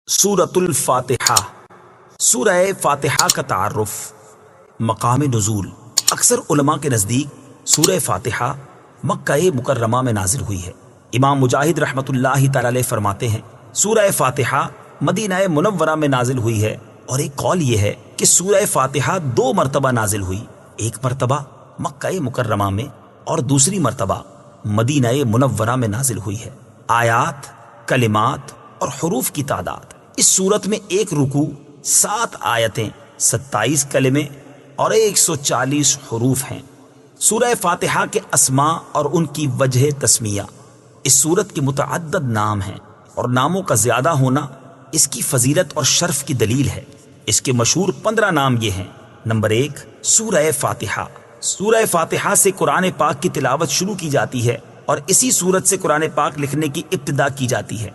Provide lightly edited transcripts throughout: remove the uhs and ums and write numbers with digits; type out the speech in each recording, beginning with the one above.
سورۃ الفاتحہ۔ سورہ فاتحہ کا تعارف، مقام نزول۔ اکثر علماء کے نزدیک سورہ فاتحہ مکہ مکرمہ میں نازل ہوئی ہے۔ امام مجاہد رحمۃ اللہ تعالی علیہ فرماتے ہیں سورہ فاتحہ مدینہ منورہ میں نازل ہوئی ہے، اور ایک قول یہ ہے کہ سورہ فاتحہ 2 مرتبہ نازل ہوئی، ایک مرتبہ مکہ مکرمہ میں اور دوسری مرتبہ مدینہ منورہ میں نازل ہوئی ہے۔ آیات، کلمات اور حروف کی تعداد، اس صورت میں ایک رکوع، 7 آیتیں، 27 کلمے اور 140 حروف ہیں۔ سورہ فاتحہ کے اسماء اور ان کی وجہ تسمیہ۔ اس سورت کے متعدد نام ہیں، اور ناموں کا زیادہ ہونا اس کی فضیلت اور شرف کی دلیل ہے۔ اس کے مشہور 15 نام یہ ہیں۔ نمبر 1، سورہ فاتحہ۔ سورہ فاتحہ سے قرآن پاک کی تلاوت شروع کی جاتی ہے، اور اسی سورت سے قرآن پاک لکھنے کی ابتدا کی جاتی ہے،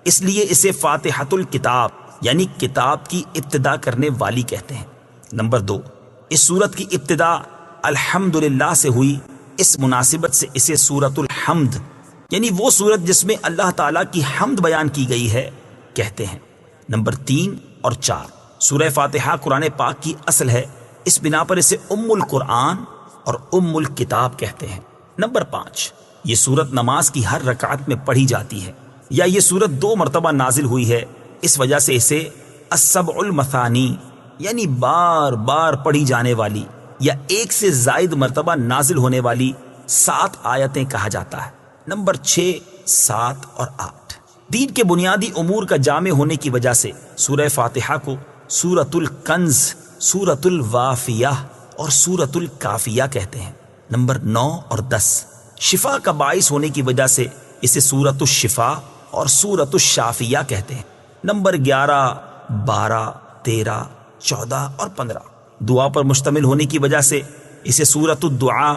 اس لیے اسے فاتحۃ الکتاب یعنی کتاب کی ابتدا کرنے والی کہتے ہیں۔ نمبر 2، اس سورت کی ابتدا الحمدللہ سے ہوئی، اس مناسبت سے اسے سورۃ الحمد یعنی وہ سورت جس میں اللہ تعالیٰ کی حمد بیان کی گئی ہے کہتے ہیں۔ نمبر 3 اور 4، سورہ فاتحہ قرآن پاک کی اصل ہے، اس بنا پر اسے ام القرآن اور ام الکتاب کہتے ہیں۔ نمبر 5، یہ سورت نماز کی ہر رکعت میں پڑھی جاتی ہے، یا یہ سورت 2 مرتبہ نازل ہوئی ہے، اس وجہ سے اسے السبع المثانی یعنی بار بار پڑھی جانے والی یا 1 سے زائد مرتبہ نازل ہونے والی 7 آیتیں کہا جاتا ہے۔ نمبر 6، 7 اور 8، دین کے بنیادی امور کا جامع ہونے کی وجہ سے سورہ فاتحہ کو سورۃ الکنز، سورۃ الوافیہ اور سورۃ الکافیہ کہتے ہیں۔ نمبر 9 اور 10، شفا کا باعث ہونے کی وجہ سے اسے سورۃ الشفا اور سورۃ الشافیہ کہتے ہیں۔ نمبر 11، 12، 13، 14 اور 15، دعا پر مشتمل ہونے کی وجہ سے اسے سورۃ الدعاء،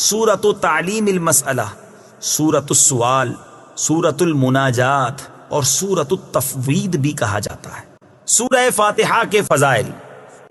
سورۃ تعلیم المسئلہ، سورۃ السؤال، سورۃ المناجات اور سورۃ التفویض بھی کہا جاتا ہے۔ سورہ فاتحہ کے فضائل۔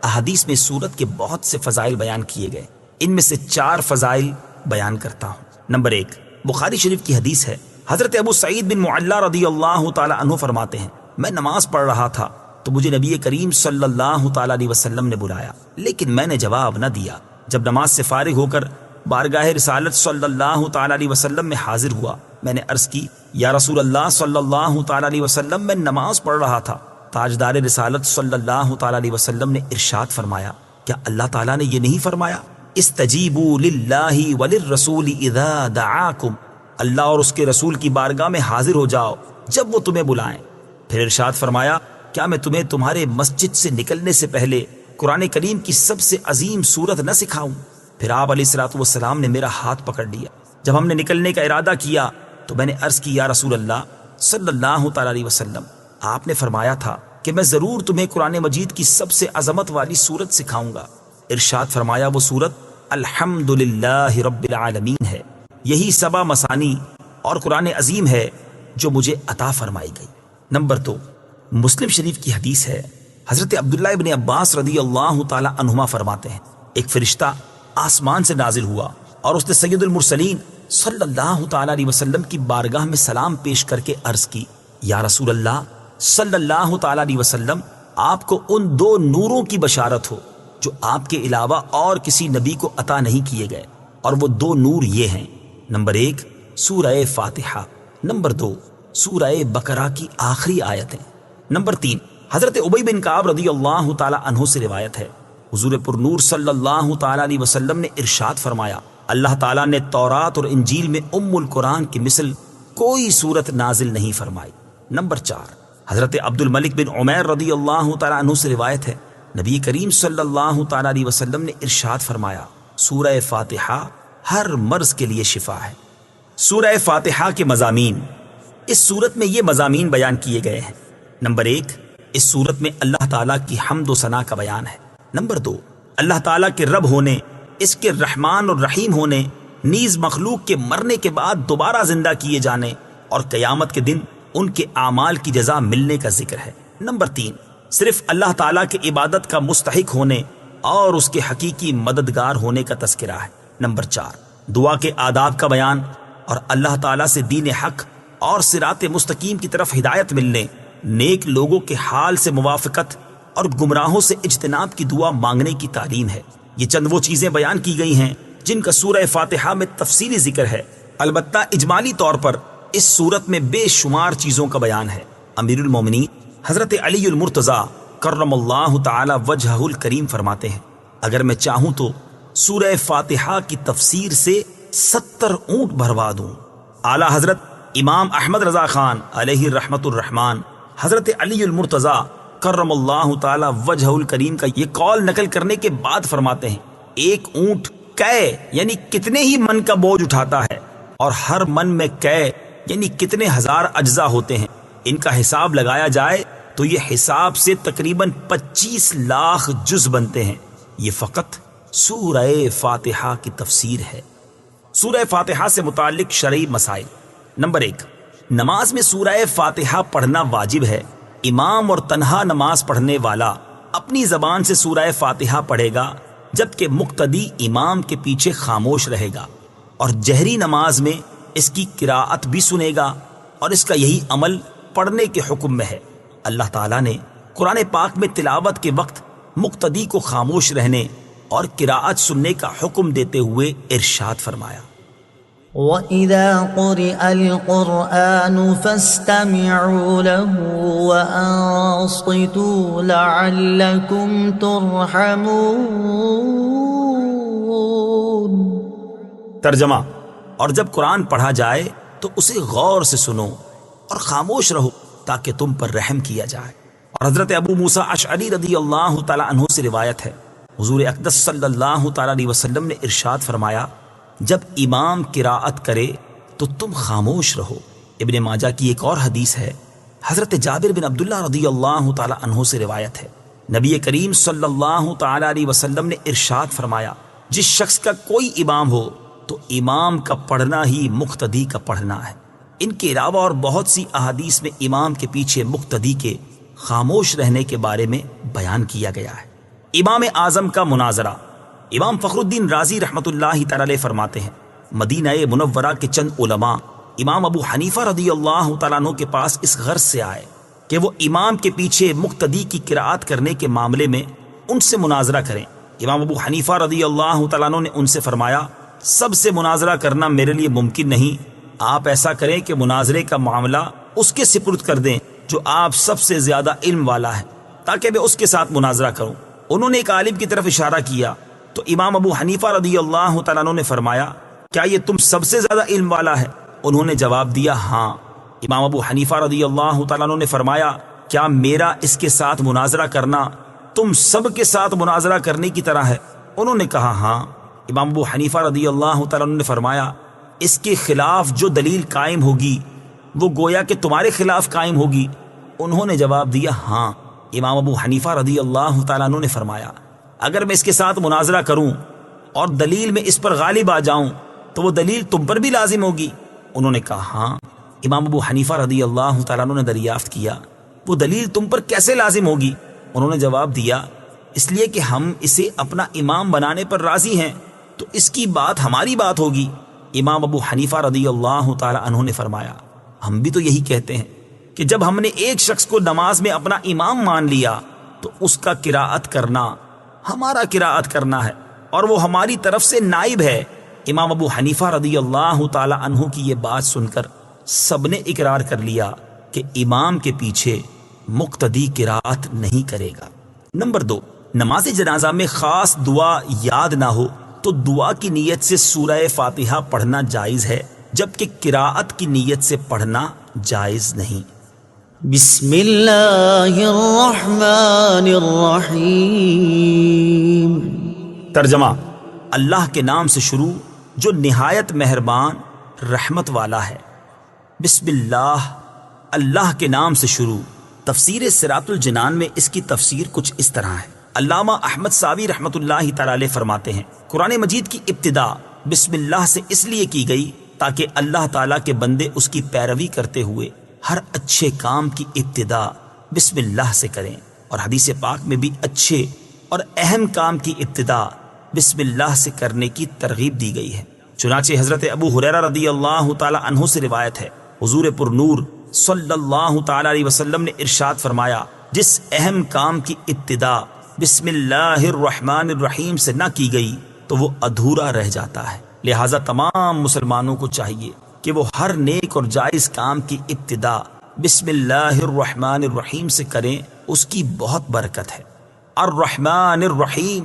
احادیث میں سورت کے بہت سے فضائل بیان کیے گئے، ان میں سے 4 فضائل بیان کرتا ہوں۔ نمبر 1، بخاری شریف کی حدیث ہے، حضرت ابو سعید بن معلا رضی اللہ تعالی عنہ فرماتے ہیں، میں نماز پڑھ رہا تھا تو مجھے نبی کریم صلی اللہ تعالی علیہ وسلم نے بلایا، لیکن میں نے جواب نہ دیا۔ جب نماز سے فارغ ہو کر بارگاہ رسالت صلی اللہ تعالی علیہ وسلم میں حاضر ہوا، میں نے عرض کی، یا رسول اللہ صلی اللہ تعالی علیہ وسلم، میں نماز پڑھ رہا تھا۔ تاجدار رسالت صلی اللہ تعالی علیہ وسلم نے ارشاد فرمایا، کیا اللہ تعالیٰ نے یہ نہیں فرمایا، استجیبوا للہ وللرسول اذا دعاکم، اللہ اور اس کے رسول کی بارگاہ میں حاضر ہو جاؤ جب وہ تمہیں بلائیں۔ پھر ارشاد فرمایا، کیا میں تمہیں تمہارے مسجد سے نکلنے سے پہلے قرآن کریم کی سب سے عظیم سورت نہ سکھاؤں؟ پھر آپ علیہ الصلوۃ والسلام نے میرا ہاتھ پکڑ لیا۔ جب ہم نے نکلنے کا ارادہ کیا تو میں نے عرض کی، یا رسول اللہ صلی اللہ تعالی علیہ وسلم، آپ نے فرمایا تھا کہ میں ضرور تمہیں قرآن مجید کی سب سے عظمت والی سورت سکھاؤں گا۔ ارشاد فرمایا، وہ سورت الحمدللہ رب العالمین ہے، یہی 7 مثانی اور قرآن عظیم ہے جو مجھے عطا فرمائی گئی۔ نمبر 2، مسلم شریف کی حدیث ہے، حضرت عبداللہ ابن عباس رضی اللہ تعالی عنہما فرماتے ہیں، ایک فرشتہ آسمان سے نازل ہوا اور اس نے سید المرسلین صلی اللہ تعالی علیہ وسلم کی بارگاہ میں سلام پیش کر کے عرض کی، یا رسول اللہ صلی اللہ تعالی علیہ وسلم، آپ کو ان 2 نوروں کی بشارت ہو جو آپ کے علاوہ اور کسی نبی کو عطا نہیں کیے گئے، اور وہ 2 نور یہ ہیں، نمبر 1 سورہ فاتحہ، نمبر 2 سورہ بقرہ کی آخری آیتیں۔ نمبر 3، حضرت ابی بن کعب رضی اللہ تعالی عنہ سے روایت ہے، حضور پر نور صلی اللہ تعالی علیہ وسلم نے ارشاد فرمایا، اللہ تعالیٰ نے تورات اور انجیل میں ام القرآن کی مثل کوئی سورت نازل نہیں فرمائی۔ نمبر 4، حضرت عبد الملک بن عمیر رضی اللہ تعالی عنہ سے روایت ہے، نبی کریم صلی اللہ تعالی علیہ وسلم نے ارشاد فرمایا، سورہ فاتحہ ہر مرض کے لیے شفا ہے۔ سورہ فاتحہ کے مضامین۔ اس سورت میں یہ مضامین بیان کیے گئے ہیں۔ نمبر 1، اس سورت میں اللہ تعالیٰ کی حمد و ثنا کا بیان ہے۔ نمبر 2، اللہ تعالیٰ کے رب ہونے، اس کے رحمان اور رحیم ہونے، نیز مخلوق کے مرنے کے بعد دوبارہ زندہ کیے جانے اور قیامت کے دن ان کے اعمال کی جزا ملنے کا ذکر ہے۔ نمبر 3، صرف اللہ تعالیٰ کے عبادت کا مستحق ہونے اور اس کے حقیقی مددگار ہونے کا تذکرہ ہے۔ نمبر 4، دعا کے آداب کا بیان اور اللہ تعالیٰ سے دین حق اور صراط مستقیم کی طرف ہدایت ملنے نیک لوگوں کے حال سے موافقت اور گمراہوں سے اجتناب کی دعا مانگنے کی تعلیم ہے۔ یہ چند وہ چیزیں بیان کی گئی ہیں جن کا سورہ فاتحہ میں تفصیلی ذکر ہے، البتہ اجمالی طور پر اس سورت میں بے شمار چیزوں کا بیان ہے۔ امیر المومنین حضرت علی المرتضیٰ کرم اللہ تعالی وجہہ الکریم فرماتے ہیں، اگر میں چاہوں تو سورہ فاتحہ کی تفسیر سے 70 اونٹ بھروا دوں۔ اعلی حضرت امام احمد رضا خان علیہ رحمت الرحمن حضرت علی المرتضیٰ کرم اللہ تعالی وجہ الکریم کا یہ قول نقل کرنے کے بعد فرماتے ہیں، ایک اونٹ کئے یعنی کتنے ہی من کا بوجھ اٹھاتا ہے، اور ہر من میں کئے یعنی کتنے ہزار اجزاء ہوتے ہیں، ان کا حساب لگایا جائے تو یہ حساب سے تقریباً 25 لاکھ جز بنتے ہیں۔ یہ فقط سورہ فاتحہ کی تفسیر ہے۔ سورہ فاتحہ سے متعلق شرعی مسائل۔ نمبر 1، نماز میں سورہ فاتحہ پڑھنا واجب ہے۔ امام اور تنہا نماز پڑھنے والا اپنی زبان سے سورہ فاتحہ پڑھے گا، جبکہ مقتدی امام کے پیچھے خاموش رہے گا، اور جہری نماز میں اس کی قراءت بھی سنے گا، اور اس کا یہی عمل پڑھنے کے حکم میں ہے۔ اللہ تعالیٰ نے قرآن پاک میں تلاوت کے وقت مقتدی کو خاموش رہنے اور قراءت سننے کا حکم دیتے ہوئے ارشاد فرمایا، وَإِذَا قُرِئَ الْقُرْآنُ فَاسْتَمِعُوا لَهُ وَأَنصِتُوا لَعَلَّكُمْ تُرْحَمُونَ۔ ترجمہ، اور جب قرآن پڑھا جائے تو اسے غور سے سنو اور خاموش رہو تاکہ تم پر رحم کیا جائے۔ اور حضرت ابو موسیٰ اشعری رضی اللہ تعالی عنہ سے روایت ہے، حضور اقدس صلی اللہ تعالی علیہ وسلم نے ارشاد فرمایا، جب امام قراءت کرے تو تم خاموش رہو۔ ابن ماجہ کی ایک اور حدیث ہے، حضرت جابر بن عبداللہ رضی اللہ تعالی عنہ سے روایت ہے، نبی کریم صلی اللہ تعالی علیہ وسلم نے ارشاد فرمایا، جس شخص کا کوئی امام ہو تو امام کا پڑھنا ہی مقتدی کا پڑھنا ہے۔ ان کے علاوہ اور بہت سی احادیث میں امام کے پیچھے مقتدی کے خاموش رہنے کے بارے میں بیان کیا گیا ہے۔ امام اعظم کا مناظرہ۔ امام فخر الدین رازی رحمت اللہ تعالی علیہ فرماتے ہیں، مدینہ منورہ کے چند علماء امام ابو حنیفہ رضی اللہ تعالیٰ عنہ کے پاس اس غرض سے آئے کہ وہ امام کے پیچھے مقتدی کی قراءت کرنے کے معاملے میں ان سے مناظرہ کریں۔ امام ابو حنیفہ رضی اللہ تعالیٰ عنہ نے ان سے فرمایا، سب سے مناظرہ کرنا میرے لیے ممکن نہیں، آپ ایسا کریں کہ مناظرے کا معاملہ اس کے سپرد کر دیں جو آپ سب سے زیادہ علم والا ہے، تاکہ میں اس کے ساتھ مناظرہ کروں۔ انہوں نے ایک عالم کی طرف اشارہ کیا تو امام ابو حنیفہ رضی اللہ تعالیٰ عنہ نے فرمایا، کیا یہ تم سب سے زیادہ علم والا ہے؟ انہوں نے جواب دیا، ہاں۔ امام ابو حنیفہ رضی اللہ تعالیٰ عنہ نے فرمایا، کیا میرا اس کے ساتھ مناظرہ کرنا تم سب کے ساتھ مناظرہ کرنے کی طرح ہے؟ انہوں نے کہا، ہاں۔ امام ابو حنیفہ رضی اللہ تعالیٰ عنہ نے فرمایا، اس کے خلاف جو دلیل قائم ہوگی وہ گویا کہ تمہارے خلاف قائم ہوگی؟ انہوں نے جواب دیا، ہاں۔ امام ابو حنیفہ رضی اللہ تعالیٰ عنہ نے فرمایا، اگر میں اس کے ساتھ مناظرہ کروں اور دلیل میں اس پر غالب آ جاؤں تو وہ دلیل تم پر بھی لازم ہوگی؟ انہوں نے کہا، ہاں۔ امام ابو حنیفہ رضی اللہ تعالیٰ عنہ نے دریافت کیا، وہ دلیل تم پر کیسے لازم ہوگی؟ انہوں نے جواب دیا، اس لیے کہ ہم اسے اپنا امام بنانے پر راضی ہیں تو اس کی بات ہماری بات ہوگی۔ امام ابو حنیفہ رضی اللہ تعالیٰ عنہ نے فرمایا، ہم بھی تو یہی کہتے ہیں کہ جب ہم نے ایک شخص کو نماز میں اپنا امام مان لیا تو اس کا قراءت کرنا ہمارا قراءت کرنا ہے اور وہ ہماری طرف سے نائب ہے۔ امام ابو حنیفہ رضی اللہ تعالی عنہ کی یہ بات سن کر سب نے اقرار کر لیا کہ امام کے پیچھے مقتدی قراءت نہیں کرے گا۔ نمبر 2، نماز جنازہ میں خاص دعا یاد نہ ہو تو دعا کی نیت سے سورہ فاتحہ پڑھنا جائز ہے، جبکہ قراءت کی نیت سے پڑھنا جائز نہیں۔ بسم اللہ الرحمن الرحیم۔ ترجمہ، اللہ کے نام سے شروع جو نہایت مہربان رحمت والا ہے۔ بسم اللہ، اللہ کے نام سے شروع۔ تفسیر صراط الجنان میں اس کی تفسیر کچھ اس طرح ہے۔ علامہ احمد ساوی رحمت اللہ تعالی علیہ فرماتے ہیں، قرآن مجید کی ابتدا بسم اللہ سے اس لیے کی گئی تاکہ اللہ تعالیٰ کے بندے اس کی پیروی کرتے ہوئے ہر اچھے کام کی ابتدا بسم اللہ سے کریں، اور حدیث پاک میں بھی اچھے اور اہم کام کی ابتدا بسم اللہ سے کرنے کی ترغیب دی گئی ہے۔ چنانچہ حضرت ابو ہریرہ رضی اللہ تعالی عنہ سے روایت ہے، حضور پر نور صلی اللہ تعالی علیہ وسلم نے ارشاد فرمایا، جس اہم کام کی ابتدا بسم اللہ الرحمن الرحیم سے نہ کی گئی تو وہ ادھورا رہ جاتا ہے۔ لہٰذا تمام مسلمانوں کو چاہیے کہ وہ ہر نیک اور جائز کام کی ابتدا بسم اللہ الرحمن الرحیم سے کریں، اس کی بہت برکت ہے۔ الرحمن الرحیم،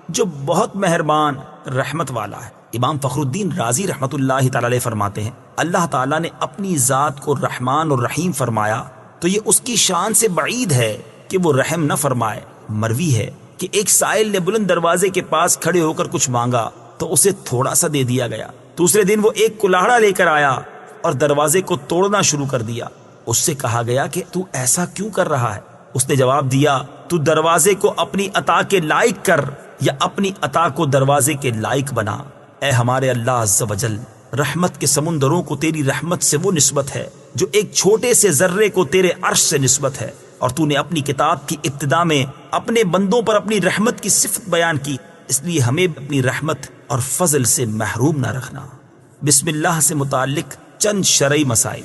جو بہت مہربان رحمت والا ہے۔ امام فخر الدین رازی رحمت اللہ تعالی علیہ فرماتے ہیں، اللہ تعالیٰ نے اپنی ذات کو رحمان اور رحیم فرمایا تو یہ اس کی شان سے بعید ہے کہ وہ رحم نہ فرمائے۔ مروی ہے کہ ایک سائل نے بلند دروازے کے پاس کھڑے ہو کر کچھ مانگا تو اسے تھوڑا سا دے دیا گیا۔ دوسرے دن وہ ایک کلاہڑا لے کر آیا اور دروازے کو توڑنا شروع کر دیا۔ اس سے کہا گیا کہ تو ایسا کیوں کر رہا ہے؟ اس نے جواب دیا، تو دروازے کو اپنی عطا کے لائق کر یا اپنی عطا کو دروازے کے لائق بنا۔ اے ہمارے اللہ عز و جل، رحمت کے سمندروں کو تیری رحمت سے وہ نسبت ہے جو ایک چھوٹے سے ذرے کو تیرے عرش سے نسبت ہے، اور تو نے اپنی کتاب کی ابتدا میں اپنے بندوں پر اپنی رحمت کی صفت بیان کی، اس لیے ہمیں اپنی رحمت اور فضل سے محروم نہ رکھنا۔ بسم اللہ سے متعلق چند شرعی مسائل۔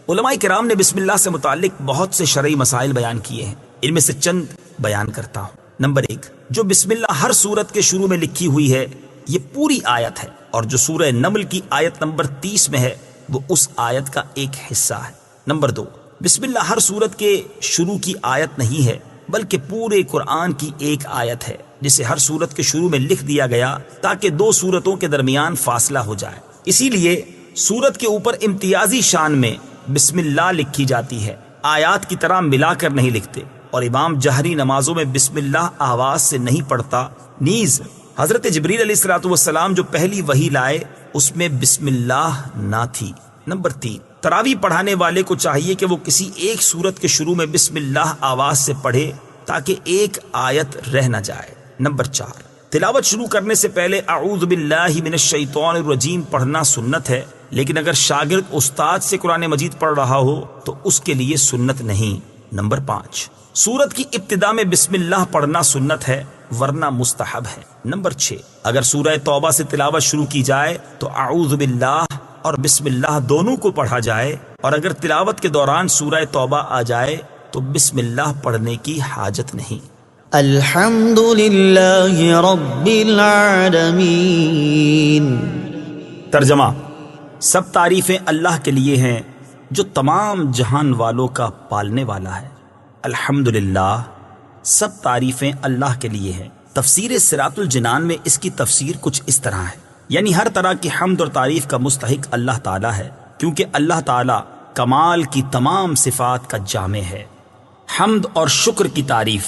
علماء کرام نے بسم اللہ سے متعلق بہت سے شرعی مسائل بیان کیے ہیں، ان میں سے چند بیان کرتا ہوں۔ نمبر 1، جو بسم اللہ ہر سورت کے شروع میں لکھی ہوئی ہے یہ پوری آیت ہے، اور جو سورہ نمل کی آیت نمبر 30 میں ہے وہ اس آیت کا ایک حصہ ہے۔ نمبر 2، بسم اللہ ہر سورت کے شروع کی آیت نہیں ہے بلکہ پورے قرآن کی ایک آیت ہے، جسے ہر سورت کے شروع میں لکھ دیا گیا تاکہ دو سورتوں کے درمیان فاصلہ ہو جائے۔ اسی لیے سورت کے اوپر امتیازی شان میں بسم اللہ لکھی جاتی ہے، آیات کی طرح ملا کر نہیں لکھتے، اور امام جہری نمازوں میں بسم اللہ آواز سے نہیں پڑھتا۔ نیز حضرت جبریل علیہ الصلوۃ والسلام جو پہلی وحی لائے اس میں بسم اللہ نہ تھی۔ نمبر 3، تراویح پڑھانے والے کو چاہیے کہ وہ کسی ایک سورت کے شروع میں بسم اللہ آواز سے پڑھے تاکہ ایک آیت رہ نہ جائے۔ نمبر 4، تلاوت شروع کرنے سے پہلے اعوذ باللہ من الشیطان الرجیم پڑھنا سنت ہے، لیکن اگر شاگرد استاد سے قرآن مجید پڑھ رہا ہو تو اس کے لیے سنت نہیں۔ نمبر 5، سورت کی ابتدا میں بسم اللہ پڑھنا سنت ہے ورنہ مستحب ہے۔ نمبر 6، اگر سورہ توبہ سے تلاوت شروع کی جائے تو اعوذ باللہ اور بسم اللہ دونوں کو پڑھا جائے، اور اگر تلاوت کے دوران سورہ توبہ آ جائے تو بسم اللہ پڑھنے کی حاجت نہیں۔ الحمد للہ رب العالمین۔ ترجمہ، سب تعریفیں اللہ کے لیے ہیں جو تمام جہان والوں کا پالنے والا ہے۔ الحمدللہ، سب تعریفیں اللہ کے لیے ہیں۔ تفسیر صراط الجنان میں اس کی تفسیر کچھ اس طرح ہے، یعنی ہر طرح کی حمد اور تعریف کا مستحق اللہ تعالیٰ ہے، کیونکہ اللہ تعالیٰ کمال کی تمام صفات کا جامع ہے۔ حمد اور شکر کی تعریف۔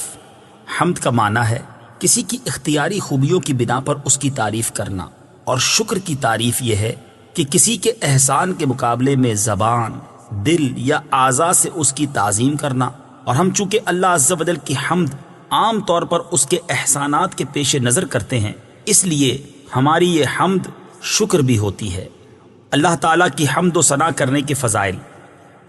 حمد کا معنی ہے کسی کی اختیاری خوبیوں کی بنا پر اس کی تعریف کرنا، اور شکر کی تعریف یہ ہے کہ کسی کے احسان کے مقابلے میں زبان، دل یا اعضاء سے اس کی تعظیم کرنا۔ اور ہم چونکہ اللہ عز و جل کی حمد عام طور پر اس کے احسانات کے پیش نظر کرتے ہیں، اس لیے ہماری یہ حمد شکر بھی ہوتی ہے۔ اللہ تعالیٰ کی حمد و ثنا کرنے کے فضائل۔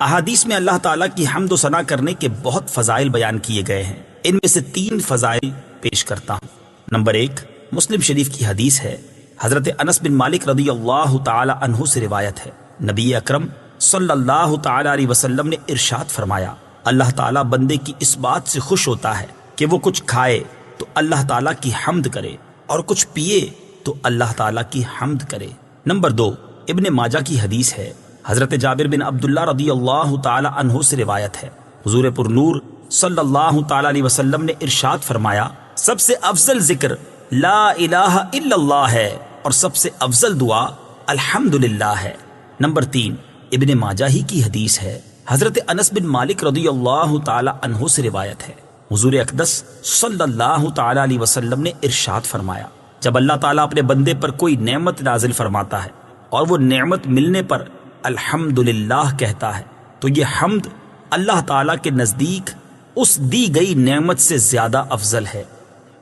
احادیث میں اللہ تعالیٰ کی حمد و ثنا کرنے کے بہت فضائل بیان کیے گئے ہیں، ان میں سے 3 فضائل پیش کرتا ہوں۔ نمبر 1، مسلم شریف کی حدیث ہے، حضرت انس بن مالک رضی اللہ تعالی عنہ سے روایت ہے، نبی اکرم صلی اللہ تعالی علیہ وسلم نے ارشاد فرمایا، اللہ تعالیٰ بندے کی اس بات سے خوش ہوتا ہے کہ وہ کچھ کھائے تو اللہ تعالیٰ کی حمد کرے، اور کچھ پیے تو اللہ تعالیٰ کی حمد کرے۔ نمبر 2، ابن ماجہ کی حدیث ہے، حضرت جابر بن عبداللہ رضی اللہ تعالی عنہ سے روایت ہے، حضور پر نور صلی اللہ تعالی علیہ وسلم نے ارشاد فرمایا، سب سے افضل ذکر لا الہ الا اللہ ہے، اور سب سے افضل دعا الحمدللہ ہے۔ نمبر 3، ابن ماجہ ہی کی حدیث ہے، حضرت انس بن مالک رضی اللہ تعالی عنہ سے روایت ہے، حضور اقدس صلی اللہ تعالی علیہ وسلم نے ارشاد فرمایا، جب اللہ تعالیٰ اپنے بندے پر کوئی نعمت نازل فرماتا ہے اور وہ نعمت ملنے پر الحمدللہ کہتا ہے تو یہ حمد اللہ تعالیٰ کے نزدیک اس دی گئی نعمت سے زیادہ افضل ہے۔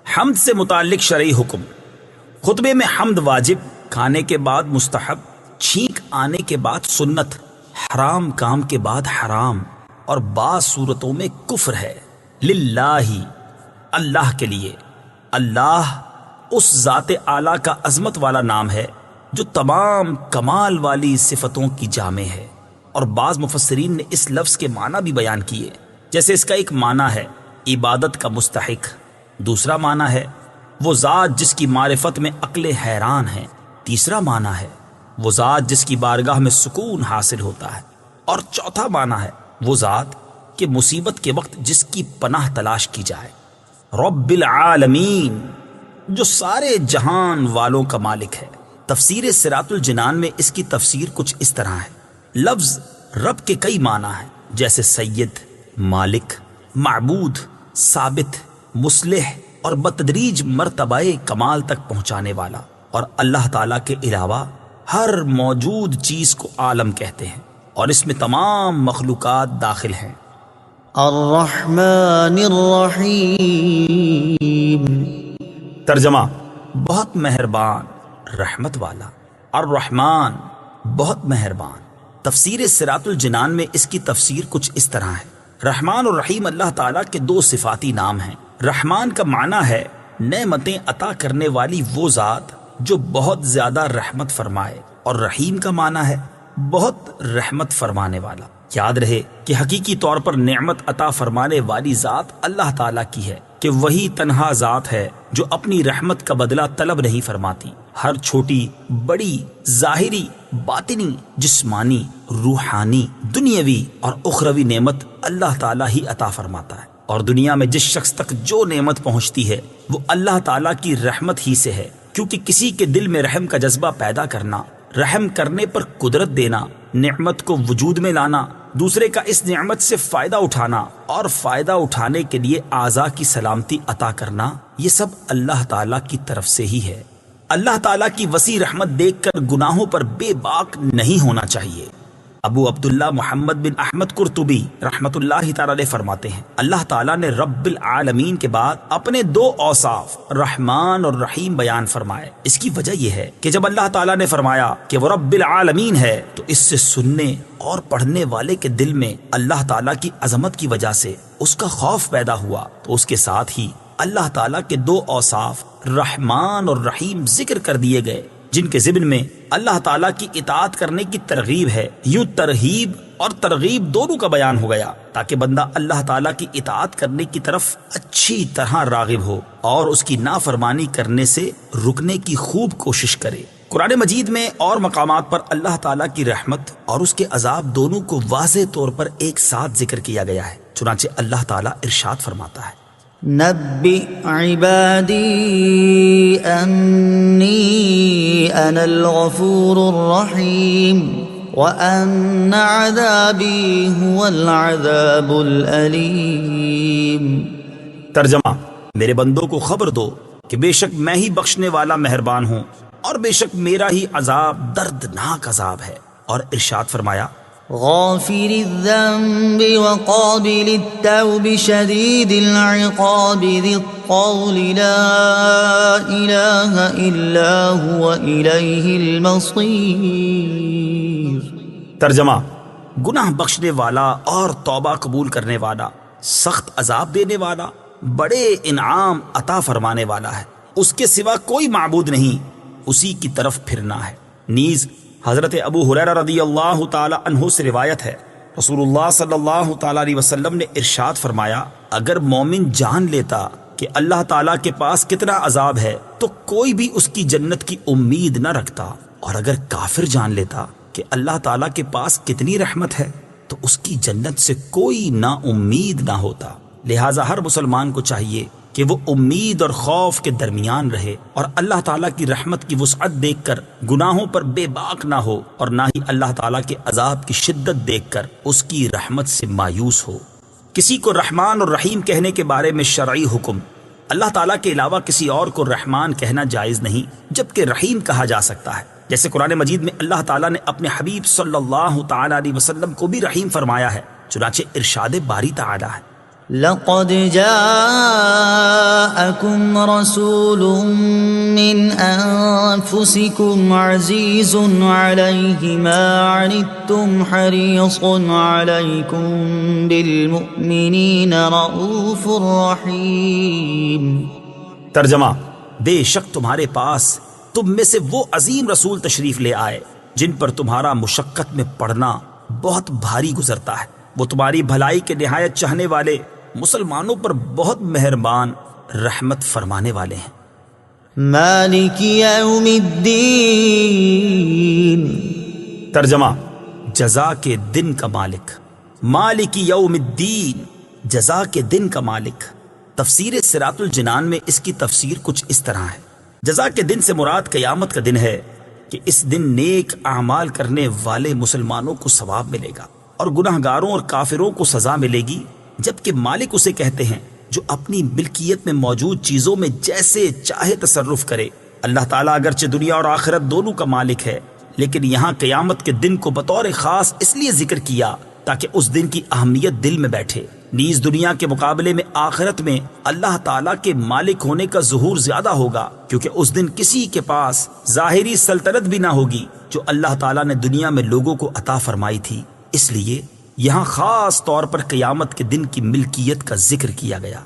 حمد سے متعلق شرعی حکم۔ خطبے میں حمد واجب، کھانے کے بعد مستحب، چھینک آنے کے بعد سنت، حرام کام کے بعد حرام، اور بعض صورتوں میں کفر ہے۔ للہ، اللہ کے لیے۔ اللہ اس ذات اعلیٰ کا عظمت والا نام ہے جو تمام کمال والی صفتوں کی جامع ہے، اور بعض مفسرین نے اس لفظ کے معنی بھی بیان کیے، جیسے اس کا ایک معنی ہے عبادت کا مستحق، دوسرا معنی ہے وہ ذات جس کی معرفت میں عقل حیران ہے، تیسرا معنی ہے وہ ذات جس کی بارگاہ میں سکون حاصل ہوتا ہے، اور چوتھا معنی ہے وہ ذات کہ مصیبت کے وقت جس کی پناہ تلاش کی جائے۔ رب العالمین، جو سارے جہان والوں کا مالک ہے۔ تفسیر صراط الجنان میں اس کی تفسیر کچھ اس طرح ہے، لفظ رب کے کئی معنی ہیں، جیسے سید، مالک، معبود، ثابت، مصلح اور بتدریج مرتبہ کمال تک پہنچانے والا، اور اللہ تعالیٰ کے علاوہ ہر موجود چیز کو عالم کہتے ہیں، اور اس میں تمام مخلوقات داخل ہیں۔ الرحمن الرحیم، ترجمہ: بہت مہربان، رحمت والا۔ الرحمن، بہت مہربان۔ تفسیر صراط الجنان میں اس کی تفسیر کچھ اس طرح ہے، رحمان اور رحیم اللہ تعالیٰ کے دو صفاتی نام ہیں۔ رحمان کا معنی ہے نعمتیں عطا کرنے والی وہ ذات جو بہت زیادہ رحمت فرمائے، اور رحیم کا معنی ہے بہت رحمت فرمانے والا۔ یاد رہے کہ حقیقی طور پر نعمت عطا فرمانے والی ذات اللہ تعالیٰ کی ہے، کہ وہی تنہا ذات ہے جو اپنی رحمت کا بدلہ طلب نہیں فرماتی۔ ہر چھوٹی بڑی، ظاہری، باطنی، جسمانی، روحانی، دنیاوی اور اخروی نعمت اللہ تعالیٰ ہی عطا فرماتا ہے، اور دنیا میں جس شخص تک جو نعمت پہنچتی ہے وہ اللہ تعالیٰ کی رحمت ہی سے ہے، کیونکہ کسی کے دل میں رحم کا جذبہ پیدا کرنا، رحم کرنے پر قدرت دینا، نعمت کو وجود میں لانا، دوسرے کا اس نعمت سے فائدہ اٹھانا اور فائدہ اٹھانے کے لیے اعضاء کی سلامتی عطا کرنا، یہ سب اللہ تعالیٰ کی طرف سے ہی ہے۔ اللہ تعالیٰ کی وسیع رحمت دیکھ کر گناہوں پر بے باک نہیں ہونا چاہیے۔ ابو عبداللہ محمد بن احمد قرطبی رحمت اللہ تعالی علیہ فرماتے ہیں، اللہ تعالیٰ نے رب العالمین کے بعد اپنے دو اوصاف رحمان اور رحیم بیان فرمائے۔ اس کی وجہ یہ ہے کہ جب اللہ تعالیٰ نے فرمایا کہ وہ رب العالمین ہے، تو اس سے سننے اور پڑھنے والے کے دل میں اللہ تعالیٰ کی عظمت کی وجہ سے اس کا خوف پیدا ہوا، تو اس کے ساتھ ہی اللہ تعالیٰ کے دو اوصاف رحمان اور رحیم ذکر کر دیے گئے، جن کے ضمن میں اللہ تعالیٰ کی اطاعت کرنے کی ترغیب ہے۔ یوں ترہیب اور ترغیب دونوں کا بیان ہو گیا، تاکہ بندہ اللہ تعالیٰ کی اطاعت کرنے کی طرف اچھی طرح راغب ہو اور اس کی نافرمانی کرنے سے رکنے کی خوب کوشش کرے۔ قرآن مجید میں اور مقامات پر اللہ تعالیٰ کی رحمت اور اس کے عذاب دونوں کو واضح طور پر ایک ساتھ ذکر کیا گیا ہے۔ چنانچہ اللہ تعالیٰ ارشاد فرماتا ہے، نبئ عبادی انی انا الغفور الرحیم وان عذابی هو العذاب الالیم۔ ترجمہ: میرے بندوں کو خبر دو کہ بے شک میں ہی بخشنے والا مہربان ہوں، اور بے شک میرا ہی عذاب دردناک عذاب ہے۔ اور ارشاد فرمایا، غافر الذنب وقابل التوب شدید العقاب ذی الطول لا الہ الا هو الیہ المصیر۔ ترجمہ: گناہ بخشنے والا اور توبہ قبول کرنے والا، سخت عذاب دینے والا، بڑے انعام عطا فرمانے والا ہے، اس کے سوا کوئی معبود نہیں، اسی کی طرف پھرنا ہے۔ نیز حضرت ابو ہریرہ رضی اللہ تعالی عنہ سے روایت ہے، رسول اللہ صلی اللہ تعالی علیہ وسلم نے ارشاد فرمایا، اگر مومن جان لیتا کہ اللہ تعالیٰ کے پاس کتنا عذاب ہے تو کوئی بھی اس کی جنت کی امید نہ رکھتا، اور اگر کافر جان لیتا کہ اللہ تعالیٰ کے پاس کتنی رحمت ہے تو اس کی جنت سے کوئی نا امید نہ ہوتا۔ لہٰذا ہر مسلمان کو چاہیے کہ وہ امید اور خوف کے درمیان رہے، اور اللہ تعالیٰ کی رحمت کی وسعت دیکھ کر گناہوں پر بے باک نہ ہو، اور نہ ہی اللہ تعالیٰ کے عذاب کی شدت دیکھ کر اس کی رحمت سے مایوس ہو۔ کسی کو رحمان اور رحیم کہنے کے بارے میں شرعی حکم، اللہ تعالیٰ کے علاوہ کسی اور کو رحمان کہنا جائز نہیں، جبکہ رحیم کہا جا سکتا ہے، جیسے قرآن مجید میں اللہ تعالیٰ نے اپنے حبیب صلی اللہ تعالی علیہ وسلم کو بھی رحیم فرمایا ہے۔ چنانچہ ارشاد باری تعالی ہے، لقد جاءكم رسول من أنفسكم عزيز عليه ما عنتم حريص عليكم بالمؤمنين رؤوف رحيم۔ ترجمہ: بے شک تمہارے پاس تم میں سے وہ عظیم رسول تشریف لے آئے جن پر تمہارا مشقت میں پڑنا بہت بھاری گزرتا ہے۔ وہ تمہاری بھلائی کے نہایت چاہنے والے مسلمانوں پر بہت مہربان رحمت فرمانے والے ہیں۔ مالک یوم الدین، ترجمہ: جزا کے دن کا مالک۔ مالک یوم الدین، جزا کے دن کا مالک۔ تفسیر صراط الجنان میں اس کی تفسیر کچھ اس طرح ہے: جزا کے دن سے مراد قیامت کا دن ہے کہ اس دن نیک اعمال کرنے والے مسلمانوں کو ثواب ملے گا اور گناہ گاروں اور کافروں کو سزا ملے گی، جبکہ مالک اسے کہتے ہیں جو اپنی ملکیت میں موجود چیزوں میں جیسے چاہے تصرف کرے۔ اللہ تعالیٰ اگرچہ دنیا اور آخرت دونوں کا مالک ہے، لیکن یہاں قیامت کے دن کو بطور خاص اس لیے ذکر کیا تاکہ اس دن کی اہمیت دل میں بیٹھے۔ نیز دنیا کے مقابلے میں آخرت میں اللہ تعالیٰ کے مالک ہونے کا ظہور زیادہ ہوگا، کیونکہ اس دن کسی کے پاس ظاہری سلطنت بھی نہ ہوگی جو اللہ تعالیٰ نے دنیا میں لوگوں کو عطا فرمائی تھی۔ اس لیے یہاں خاص طور پر قیامت کے دن کی ملکیت کا ذکر کیا گیا۔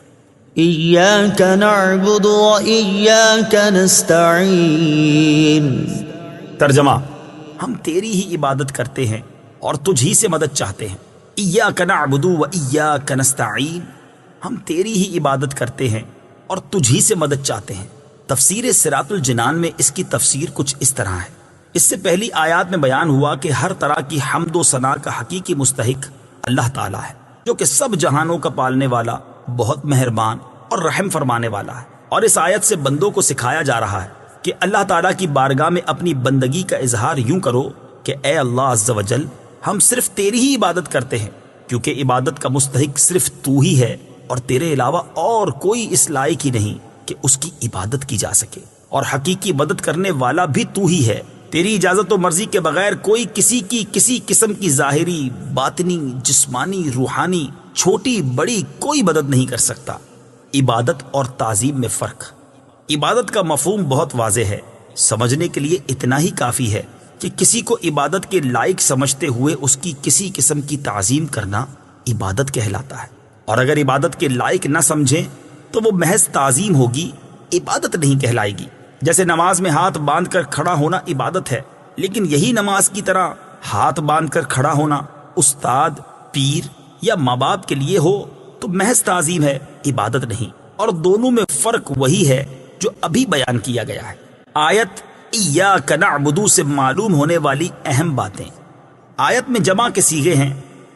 ایاک نعبد و ایاک نستعین، ترجمہ: ہم تیری ہی عبادت کرتے ہیں اور تجھ ہی سے مدد چاہتے ہیں۔ ایاک نعبد و ایاک نستعین، ہم تیری ہی عبادت کرتے ہیں اور تجھ ہی سے مدد چاہتے ہیں۔ تفسیر صراط الجنان میں اس کی تفسیر کچھ اس طرح ہے: اس سے پہلی آیات میں بیان ہوا کہ ہر طرح کی حمد و ثنا کا حقیقی مستحق اللہ تعالیٰ ہے، جو کہ سب جہانوں کا پالنے والا، بہت مہربان اور رحم فرمانے والا ہے۔ اور اس آیت سے بندوں کو سکھایا جا رہا ہے کہ اللہ تعالیٰ کی بارگاہ میں اپنی بندگی کا اظہار یوں کرو کہ اے اللہ عز و جل، ہم صرف تیری ہی عبادت کرتے ہیں، کیونکہ عبادت کا مستحق صرف تو ہی ہے اور تیرے علاوہ اور کوئی اس لائق ہی نہیں کہ اس کی عبادت کی جا سکے، اور حقیقی مدد کرنے والا بھی تو ہی ہے۔ تیری اجازت و مرضی کے بغیر کوئی کسی قسم کی ظاہری، باطنی، جسمانی، روحانی، چھوٹی بڑی کوئی مدد نہیں کر سکتا۔ عبادت اور تعظیم میں فرق۔ عبادت کا مفہوم بہت واضح ہے، سمجھنے کے لیے اتنا ہی کافی ہے کہ کسی کو عبادت کے لائق سمجھتے ہوئے اس کی کسی قسم کی تعظیم کرنا عبادت کہلاتا ہے، اور اگر عبادت کے لائق نہ سمجھیں تو وہ محض تعظیم ہوگی، عبادت نہیں کہلائے گی۔ جیسے نماز میں ہاتھ باندھ کر کھڑا ہونا عبادت ہے، لیکن یہی نماز کی طرح ہاتھ باندھ کر کھڑا ہونا استاد، پیر یا ماں باپ کے لیے ہو تو محض تعظیم ہے، عبادت نہیں۔ اور دونوں میں فرق وہی ہے جو ابھی بیان کیا گیا ہے۔ آیت ایاک نعبد سے معلوم ہونے والی اہم باتیں۔ آیت میں جمع کے صیغے ہیں،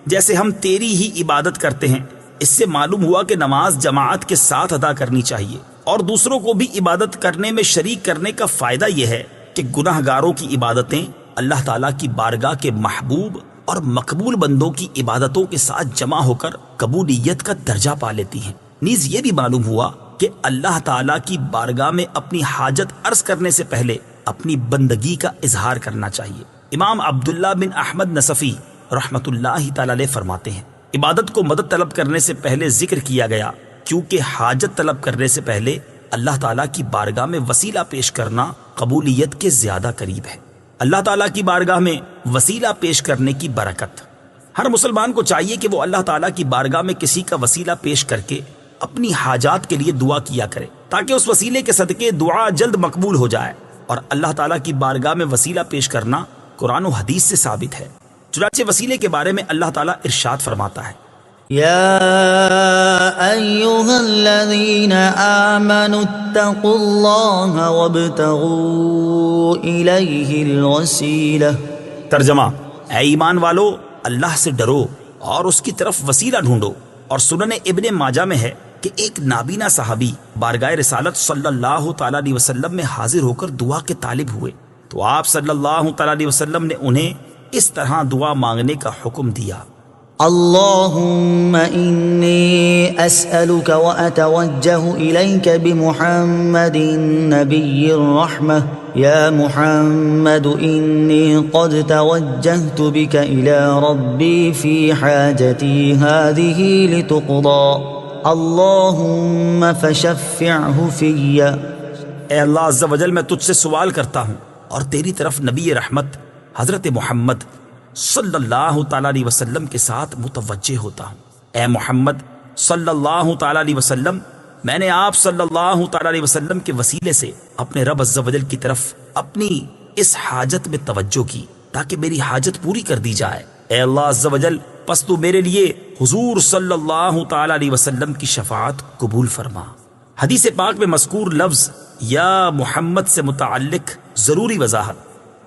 جیسے ہم تیری ہی عبادت کرتے ہیں۔ اس سے معلوم ہوا کہ نماز جماعت کے ساتھ ادا کرنی چاہیے، اور دوسروں کو بھی عبادت کرنے میں شریک کرنے کا فائدہ یہ ہے کہ گناہ گاروں کی عبادتیں اللہ تعالیٰ کی بارگاہ کے محبوب اور مقبول بندوں کی عبادتوں کے ساتھ جمع ہو کر قبولیت کا درجہ پا لیتی ہیں۔ نیز یہ بھی معلوم ہوا کہ اللہ تعالیٰ کی بارگاہ میں اپنی حاجت عرض کرنے سے پہلے اپنی بندگی کا اظہار کرنا چاہیے۔ امام عبداللہ بن احمد نصفی رحمۃ اللہ تعالی علیہ فرماتے ہیں، عبادت کو مدد طلب کرنے سے پہلے ذکر کیا گیا کیونکہ حاجت طلب کرنے سے پہلے اللہ تعالیٰ کی بارگاہ میں وسیلہ پیش کرنا قبولیت کے زیادہ قریب ہے۔ اللہ تعالیٰ کی بارگاہ میں وسیلہ پیش کرنے کی برکت۔ ہر مسلمان کو چاہیے کہ وہ اللہ تعالیٰ کی بارگاہ میں کسی کا وسیلہ پیش کر کے اپنی حاجات کے لیے دعا کیا کرے، تاکہ اس وسیلے کے صدقے دعا جلد مقبول ہو جائے۔ اور اللہ تعالیٰ کی بارگاہ میں وسیلہ پیش کرنا قرآن و حدیث سے ثابت ہے۔ چنانچہ وسیلے کے بارے میں اللہ تعالیٰ ارشاد فرماتا ہے، يا أيها الذين آمنوا اتقوا الله وابتغوا إليه الوسيلة۔ ترجمہ: اے ایمان والو، اللہ سے ڈرو اور اس کی طرف وسیلہ ڈھونڈو۔ اور سنن ابن ماجہ میں ہے کہ ایک نابینا صحابی بارگاہ رسالت صلی اللہ تعالیٰ علیہ وسلم میں حاضر ہو کر دعا کے طالب ہوئے، تو آپ صلی اللہ تعالیٰ علیہ وسلم نے انہیں اس طرح دعا مانگنے کا حکم دیا، اللهم إني أسألك وأتوجه إليك بمحمد نبي الرحمة يا محمد إني قد توجهت بك إلى ربي في حاجتي هذه لتقضى اللهم فشفعه في۔ اے اللہ عز و جل، میں تجھ سے سوال کرتا ہوں اور تیری طرف نبی رحمت حضرت محمد صلی اللہ تعالیٰ علیہ وسلم کے ساتھ متوجہ ہوتا ہوں۔ اے محمد صلی اللہ تعالیٰ علیہ وسلم، میں نے آپ صلی اللہ تعالیٰ علیہ وسلم کے وسیلے سے اپنے رب عز و جل کی طرف اپنی اس حاجت میں توجہ کی تاکہ میری حاجت پوری کر دی جائے۔ اے اللہ عز و جل پس تو میرے لیے حضور صلی اللہ تعالی علیہ وسلم کی شفاعت قبول فرما۔ حدیث پاک میں مذکور لفظ یا محمد سے متعلق ضروری وضاحت۔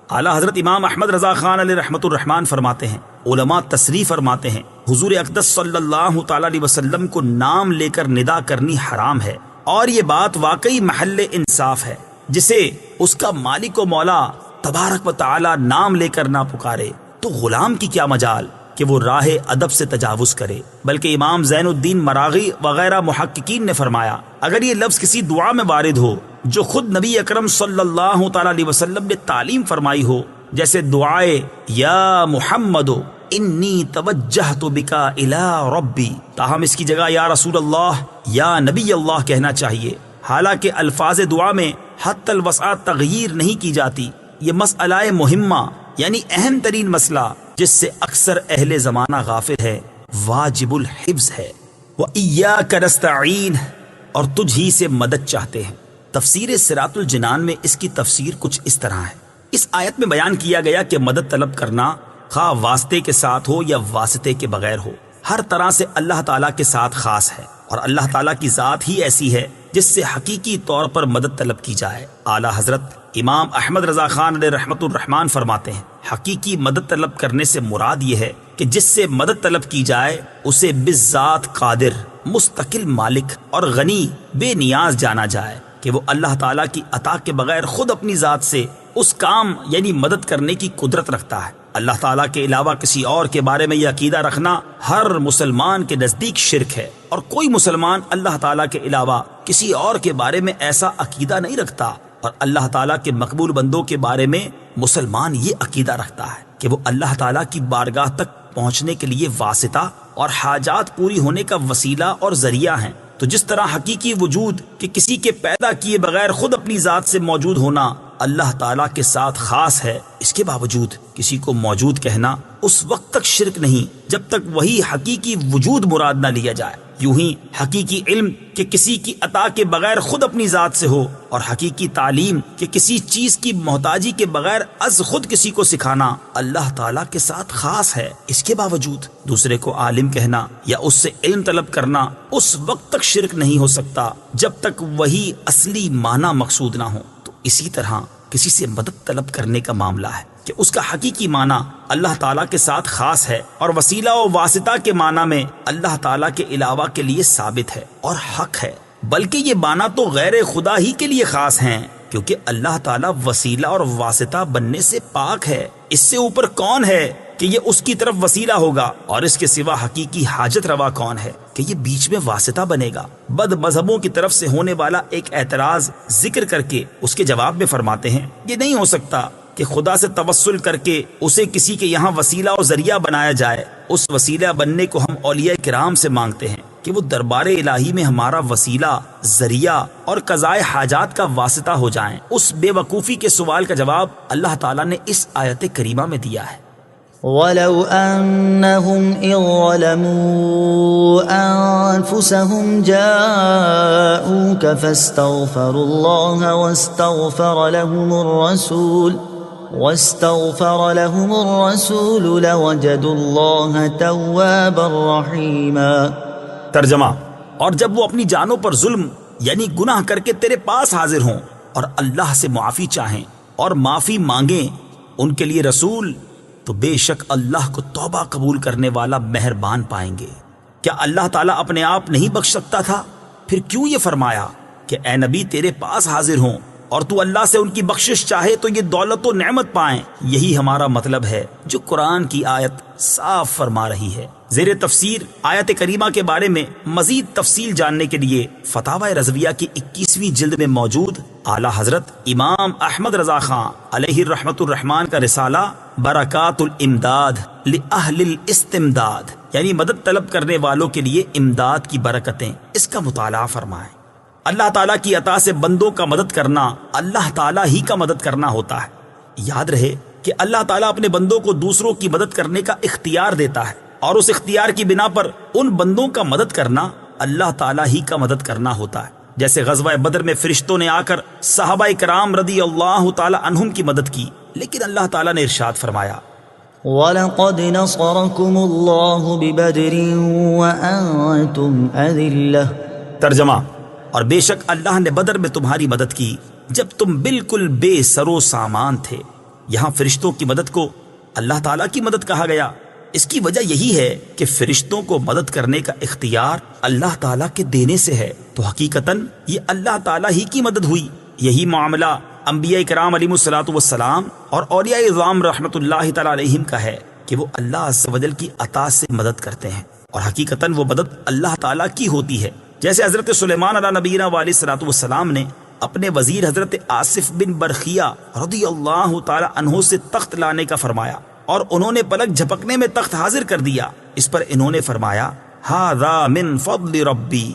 اعلیٰ حضرت امام احمد رضا خان علیہ رحمۃ الرحمان فرماتے ہیں، علماء تصریح فرماتے ہیں، حضور اقدس صلی اللہ تعالی علیہ وسلم کو نام لے کر ندا کرنی حرام ہے، اور یہ بات واقعی محل انصاف ہے۔ جسے اس کا مالک و مولا تبارک و تعالی نام لے کر نہ پکارے تو غلام کی کیا مجال کہ وہ راہ ادب سے تجاوز کرے۔ بلکہ امام زین الدین مراغی وغیرہ محققین نے فرمایا، اگر یہ لفظ کسی دعا میں وارد ہو جو خود نبی اکرم صلی اللہ تعالی علیہ وسلم نے تعلیم فرمائی ہو، جیسے دعائے یا محمد انی توجہت بکا الی ربی، تاہم اس کی جگہ یا رسول اللہ یا نبی اللہ کہنا چاہیے۔ حالانکہ الفاظ دعا میں حتی الوسع تغییر نہیں کی جاتی۔ یہ مسئلہ مہمہ یعنی اہم ترین مسئلہ جس سے اکثر اہل زمانہ غافل ہے، واجب الحفظ ہے۔ وَإِيَّاكَ نَسْتَعِينُ، اور تجھ ہی سے مدد چاہتے ہیں۔ تفسیر صراط الجنان میں اس کی تفسیر کچھ اس طرح ہے۔ اس آیت میں بیان کیا گیا کہ مدد طلب کرنا خواہ واسطے کے ساتھ ہو یا واسطے کے بغیر ہو، ہر طرح سے اللہ تعالیٰ کے ساتھ خاص ہے، اور اللہ تعالیٰ کی ذات ہی ایسی ہے جس سے حقیقی طور پر مدد طلب کی جائے۔ اعلیٰ حضرت امام احمد رضا خان علیہ رحمۃ الرحمان فرماتے ہیں، حقیقی مدد طلب کرنے سے مراد یہ ہے کہ جس سے مدد طلب کی جائے اسے بالذات قادر، مستقل مالک اور غنی بے نیاز جانا جائے کہ وہ اللہ تعالیٰ کی عطا کے بغیر خود اپنی ذات سے اس کام یعنی مدد کرنے کی قدرت رکھتا ہے۔ اللہ تعالیٰ کے علاوہ کسی اور کے بارے میں یہ عقیدہ رکھنا ہر مسلمان کے نزدیک شرک ہے، اور کوئی مسلمان اللہ تعالیٰ کے علاوہ کسی اور کے بارے میں ایسا عقیدہ نہیں رکھتا، اور اللہ تعالیٰ کے مقبول بندوں کے بارے میں مسلمان یہ عقیدہ رکھتا ہے کہ وہ اللہ تعالیٰ کی بارگاہ تک پہنچنے کے لیے واسطہ اور حاجات پوری ہونے کا وسیلہ اور ذریعہ ہیں۔ تو جس طرح حقیقی وجود کہ کسی کے پیدا کیے بغیر خود اپنی ذات سے موجود ہونا اللہ تعالیٰ کے ساتھ خاص ہے، اس کے باوجود کسی کو موجود کہنا اس وقت تک شرک نہیں جب تک وہی حقیقی وجود مراد نہ لیا جائے۔ یوں ہی حقیقی علم کہ کسی کی عطا کے بغیر خود اپنی ذات سے ہو، اور حقیقی تعلیم کہ کسی چیز کی محتاجی کے بغیر از خود کسی کو سکھانا اللہ تعالیٰ کے ساتھ خاص ہے، اس کے باوجود دوسرے کو عالم کہنا یا اس سے علم طلب کرنا اس وقت تک شرک نہیں ہو سکتا جب تک وہی اصلی معنی مقصود نہ ہو۔ تو اسی طرح کسی سے مدد طلب کرنے کا معاملہ ہے کہ اس کا حقیقی معنی اللہ تعالیٰ کے ساتھ خاص ہے، اور وسیلہ و واسطہ کے معنی میں اللہ تعالیٰ کے علاوہ کے لیے ثابت ہے اور حق ہے، بلکہ یہ معنی تو غیر خدا ہی کے لیے خاص ہیں، کیونکہ اللہ تعالیٰ وسیلہ اور واسطہ بننے سے پاک ہے۔ اس سے اوپر کون ہے کہ یہ اس کی طرف وسیلہ ہوگا، اور اس کے سوا حقیقی حاجت روا کون ہے کہ یہ بیچ میں واسطہ بنے گا؟ بد مذہبوں کی طرف سے ہونے والا ایک اعتراض ذکر کر کے اس کے جواب میں فرماتے ہیں، یہ نہیں ہو سکتا کہ خدا سے توسل کر کے اسے کسی کے یہاں وسیلہ اور ذریعہ بنایا جائے۔ اس وسیلہ بننے کو ہم اولیاء کرام سے مانگتے ہیں کہ وہ دربار الہی میں ہمارا وسیلہ، ذریعہ اور قضائے حاجات کا واسطہ ہو جائیں۔ اس بے وقوفی کے سوال کا جواب اللہ تعالیٰ نے اس آیت کریمہ میں دیا ہے۔ وَلَوْ أَنَّهُمْ إِذ ظَلَمُوا أَنفُسَهُمْ جَاءُوكَ فَاسْتَغْفَرُوا اللَّهَ واستغفر لهم الرسول لوجدوا الله توابا رحيما۔ ترجمہ، اور جب وہ اپنی جانوں پر ظلم یعنی گناہ کر کے تیرے پاس حاضر ہوں اور اللہ سے معافی چاہیں اور معافی مانگیں ان کے لیے رسول، تو بے شک اللہ کو توبہ قبول کرنے والا مہربان پائیں گے۔ کیا اللہ تعالیٰ اپنے آپ نہیں بخش سکتا تھا؟ پھر کیوں یہ فرمایا کہ اے نبی تیرے پاس حاضر ہوں اور تو اللہ سے ان کی بخشش چاہے تو یہ دولت و نعمت پائیں؟ یہی ہمارا مطلب ہے جو قرآن کی آیت صاف فرما رہی ہے۔ زیر تفسیر آیت کریمہ کے بارے میں مزید تفصیل جاننے کے لیے فتاوی رضویہ کی 21ویں جلد میں موجود اعلیٰ حضرت امام احمد رضا خان علیہ رحمۃ الرحمان کا رسالہ برکات الامداد لأہل الاستمداد یعنی مدد طلب کرنے والوں کے لیے امداد کی برکتیں، اس کا مطالعہ فرمائیں۔ اللہ تعالیٰ کی عطا سے بندوں کا مدد کرنا اللہ تعالیٰ ہی کا مدد کرنا ہوتا ہے۔ یاد رہے کہ اللہ تعالیٰ اپنے بندوں کو دوسروں کی مدد کرنے کا اختیار دیتا ہے، اور اس اختیار کی بنا پر ان بندوں کا مدد کرنا اللہ تعالیٰ ہی کا مدد کرنا ہوتا ہے۔ جیسے غزوہ بدر میں فرشتوں نے آ کر صحابہ کرام رضی اللہ تعالیٰ عنہم کی مدد کی، لیکن اللہ تعالیٰ نے ارشاد فرمایا وَلَقَدْ نَصَرَكُمُ اللَّهُ بِبَدْرٍ وَأَنْتُمْ أَذِلَّةٌ۔ ترجمہ: اور بے شک اللہ نے بدر میں تمہاری مدد کی جب تم بالکل بے سر و سامان تھے۔ یہاں فرشتوں کی مدد کو اللہ تعالیٰ کی مدد کہا گیا۔ اس کی وجہ یہی ہے کہ فرشتوں کو مدد کرنے کا اختیار اللہ تعالیٰ کے دینے سے ہے، تو حقیقتاً یہ اللہ تعالیٰ ہی کی مدد ہوئی۔ یہی معاملہ انبیاء کرام علیہ الصلوۃ والسلام اور اولیاء اعظام رحمۃ اللہ تعالیٰ علیہم کا ہے کہ وہ اللہ عز و جل کی عطا سے مدد کرتے ہیں، اور حقیقتاً وہ مدد اللہ تعالیٰ کی ہوتی ہے۔ جیسے حضرت سلیمان علیہ نبینا علیہ الصلوۃ والسلام نے اپنے وزیر حضرت آصف بن برخیہ رضی اللہ تعالی عنہ سے تخت لانے کا فرمایا، اور انہوں نے پلک جھپکنے میں تخت حاضر کر دیا۔ اس پر انہوں نے فرمایا، ھذا من فضل ربی،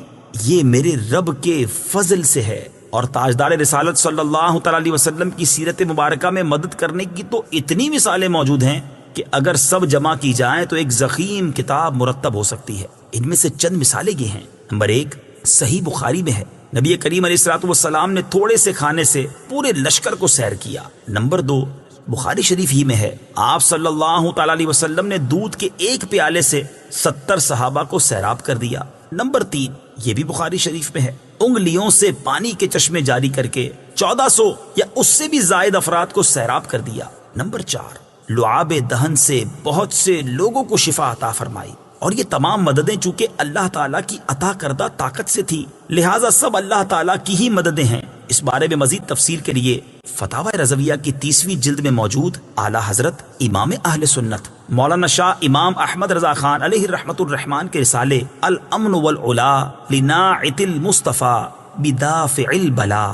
یہ میرے رب کے فضل سے ہے۔ اور تاجدار رسالت صلی اللہ تعالی علیہ وسلم کی سیرت مبارکہ میں مدد کرنے کی تو اتنی مثالیں موجود ہیں کہ اگر سب جمع کی جائیں تو ایک ضخیم کتاب مرتب ہو سکتی ہے۔ ان میں سے چند مثالیں یہ ہیں۔ نمبر 1، صحیح بخاری میں ہے، نبی کریم علیہ الصلوۃ والسلام نے تھوڑے سے کھانے سے پورے لشکر کو سیر کیا۔ نمبر 2، بخاری شریف ہی میں ہے، آپ صلی اللہ تعالی علیہ وسلم نے دودھ کے ایک پیالے سے 70 صحابہ کو سیراب کر دیا۔ نمبر 3، یہ بھی بخاری شریف میں ہے، انگلیوں سے پانی کے چشمے جاری کر کے 1400 یا اس سے بھی زائد افراد کو سیراب کر دیا۔ نمبر 4، لعاب دہن سے بہت سے لوگوں کو شفا عطا فرمائی۔ اور یہ تمام مددیں چونکہ اللہ تعالیٰ کی عطا کردہ طاقت سے تھی، لہٰذا سب اللہ تعالیٰ کی ہی مددیں ہیں۔ اس بارے میں مزید تفصیل کے لیے فتاوی رضویہ کی 30ویں جلد میں موجود اعلیٰ حضرت امام اہل سنت مولانا شاہ امام احمد رضا خان علیہ رحمت الرحمان کے رسالے الامن والعلا لناعت المصطفیٰ بدافع البلا،